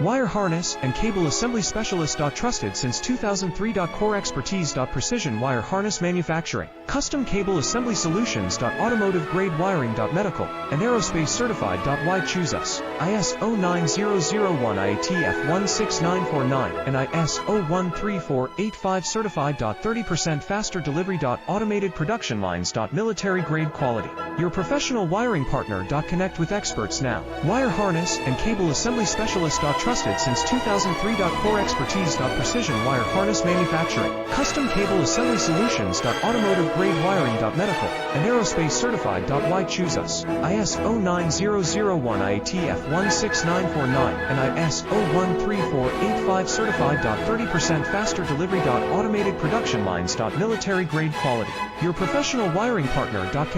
Wire harness and cable assembly specialist. Trusted since 2003. Core expertise. Precision wire harness manufacturing. Custom cable assembly solutions. Automotive grade wiring. Medical and aerospace certified. Why choose us? IS 09001 IATF 16949 and IS 013485 certified. 30% faster delivery. Automated production lines. Military grade quality. Your professional wiring partner. Connect with experts now. Wire harness and cable assembly specialist. Trusted since 2003. Core expertise. Precision wire harness manufacturing. Custom cable assembly solutions. Automotive grade wiring. Medical and aerospace certified. Why choose us? IS 09001 IATF 16949 and IS 013485 certified. 30% faster delivery. Automated production lines. Military grade quality. Your professional wiring partner. Connect